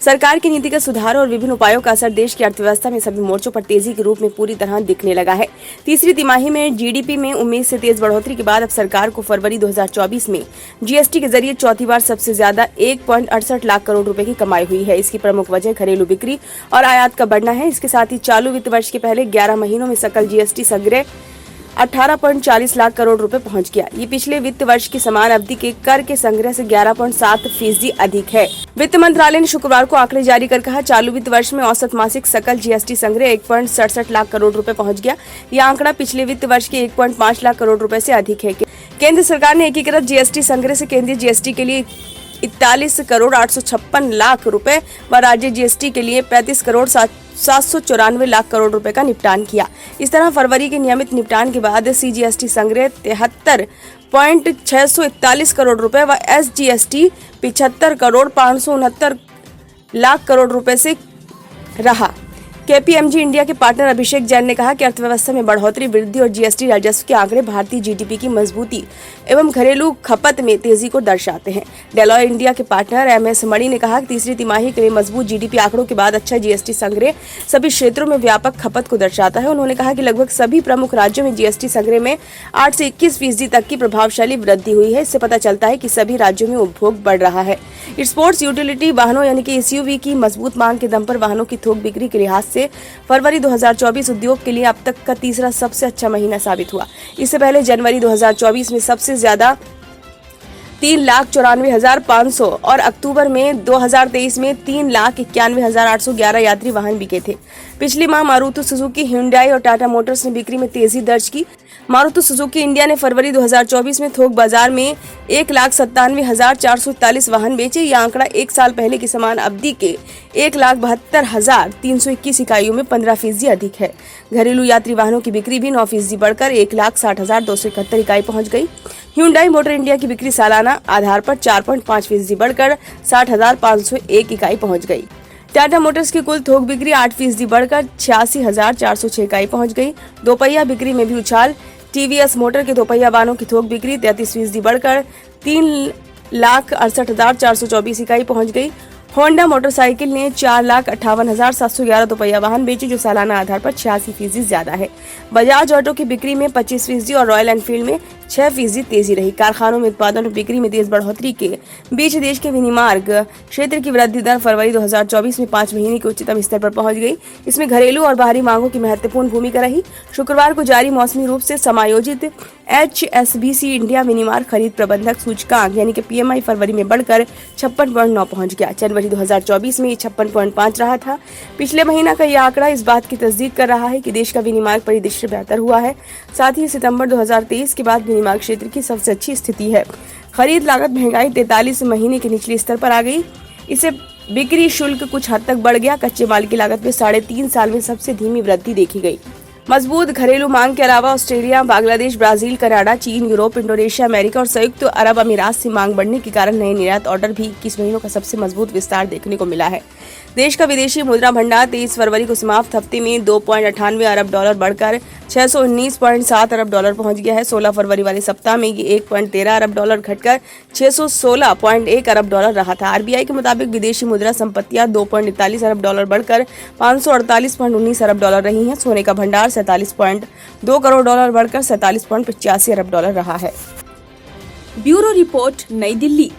सरकार की नीतिगत सुधार और विभिन्न उपायों का असर देश की अर्थव्यवस्था में सभी मोर्चों पर तेजी के रूप में पूरी तरह दिखने लगा है। तीसरी तिमाही में जीडीपी में उम्मीद से तेज बढ़ोतरी के बाद अब सरकार को फरवरी 2024 में जीएसटी के जरिए चौथी बार सबसे ज्यादा 1.68 लाख करोड़ रुपए की कमाई हुई है। इसकी प्रमुख वजह घरेलू बिक्री और आयात का बढ़ना है। इसके साथ ही चालू वित्त वर्ष के पहले 11 महीनों में सकल जीएसटी संग्रह 18.40 लाख करोड़ रुपए पहुंच गया। ये पिछले वित्त वर्ष की समान अवधि के कर के संग्रह से 11.7% अधिक है। वित्त मंत्रालय ने शुक्रवार को आंकड़े जारी कर कहा, चालू वित्त वर्ष में औसत मासिक सकल जीएसटी संग्रह 1.67 लाख करोड़ रुपए पहुंच गया। यह आंकड़ा पिछले वित्त वर्ष के 1.5 लाख करोड़ रुपए से अधिक है। केंद्र सरकार ने एकीकृत जीएसटी संग्रह से केंद्रीय जीएसटी के लिए 41 करोड़ 856 लाख रुपए व राज्य जीएसटी के लिए 35 करोड़ 794 लाख करोड़ रुपए का निपटान किया। इस तरह फरवरी के नियमित निपटान के बाद सीजीएसटी संग्रह 73.641 करोड़ रुपए व एसजीएसटी 75 करोड़ 569 लाख करोड़ रुपए से रहा। केपीएमजी इंडिया के पार्टनर अभिषेक जैन ने कहा कि अर्थव्यवस्था में बढ़ोतरी, वृद्धि और जीएसटी राजस्व के आंकड़े भारतीय जीडीपी की मजबूती एवं घरेलू खपत में तेजी को दर्शाते हैं। डेलॉय इंडिया के पार्टनर एमएस मणि ने कहा कि तीसरी तिमाही के लिए मजबूत जीडीपी आंकड़ों के बाद अच्छा जीएसटी संग्रह सभी क्षेत्रों में व्यापक खपत को दर्शाता है। उन्होंने कहा कि लगभग सभी प्रमुख राज्यों में जीएसटी संग्रह में 8 से 21% तक की प्रभावशाली वृद्धि हुई है। इससे पता चलता है कि सभी राज्यों में उपभोग बढ़ रहा है। स्पोर्ट्स यूटिलिटी वाहनों यानी कि एसयूवी की मजबूत मांग के दम पर वाहनों की थोक बिक्री के लिहाज से फरवरी 2024 उद्योग के लिए अब तक का तीसरा सबसे अच्छा महीना साबित हुआ। इससे पहले जनवरी 2024 में सबसे ज्यादा 3,94,500 और अक्टूबर में 2023 में 3,91,811 यात्री वाहन बिके थे। पिछले माह मारुति सुजुकी, hyundai और टाटा मोटर्स ने बिक्री में तेजी दर्ज की। मारुति सुजुकी इंडिया ने फरवरी 2024 में थोक बाजार में 1,97,441 वाहन बेचे। यह आंकड़ा एक साल पहले की समान अवधि के 1,72,321 इकाइयों में 15% अधिक है। घरेलू यात्री वाहनों की बिक्री भी 9% बढ़कर 1,60,271 इकाई पहुंच गई। hyundai मोटर इंडिया की बिक्री सालाना आधार पर 4.5% बढ़कर 60,501 इकाई पहुंच गई। टाटा मोटर्स की कुल थोक बिक्री 8% बढ़कर 86,406 इकाई पहुंच गई। दोपहिया बिक्री में भी उछाल। टीवीएस मोटर के दोपहिया वाहनों की थोक बिक्री 33% बढ़कर 3,68,424 इकाई पहुंच गई। होंडा मोटरसाइकिल ने 4,58,711 दोपहिया वाहन बेचे, जो सालाना आधार पर 86% ज्यादा है। बजाज ऑटो की बिक्री में 25% और रॉयल एनफील्ड में 6% तेजी रही। कारखानों में उत्पादन और बिक्री में तेज बढ़ोतरी के बीच देश के विनिर्माण क्षेत्र की वृद्धि दर फरवरी 2024 में 5 महीने के उच्चतम स्तर पर पहुंच गई। इसमें घरेलू और बाहरी मांगों की महत्वपूर्ण भूमिका रही। शुक्रवार को जारी मौसमी रूप से समायोजित HSBC इंडिया विनिर्माण खरीद प्रबंधक सूचकांक यानी कि PMI फरवरी में बढ़कर 56.9 पहुंच गया। जनवरी 2024 में ये 56.5 रहा था। पिछले महीना का यह आंकड़ा इस बात की तस्दीक कर रहा है कि देश का विनिर्माण परिदृश्य बेहतर हुआ है। साथ ही सितंबर 2023 के बाद विनिर्माण क्षेत्र की सबसे अच्छी स्थिति है। खरीद लागत महंगाई 43 महीने के निचले स्तर पर आ गई। इससे बिक्री शुल्क कुछ हद तक बढ़ गया। कच्चे माल की लागत में 3.5 साल में सबसे धीमी वृद्धि देखी गई। मजबूत घरेलू मांग के अलावा ऑस्ट्रेलिया, बांग्लादेश, ब्राजील, कनाडा, चीन, यूरोप, इंडोनेशिया, अमेरिका और संयुक्त अरब अमीरात से मांग बढ़ने के कारण नए निर्यात ऑर्डर भी 21 महीनों का सबसे मजबूत विस्तार देखने को मिला है। देश का विदेशी मुद्रा भंडार 23 फरवरी को समाप्त हफ्ते में $2.98 अरब बढ़कर $619.7 अरब पहुंच गया है। 16 फरवरी वाले सप्ताह में ये $1.13 अरब घटकर $616.1 अरब रहा था। आरबीआई के मुताबिक विदेशी मुद्रा संपत्तियां $2.41 अरब बढ़कर $548.19 अरब रही हैं। सोने का भंडार $47.2 करोड़ बढ़कर $47.85 अरब रहा है। ब्यूरो रिपोर्ट, नई दिल्ली।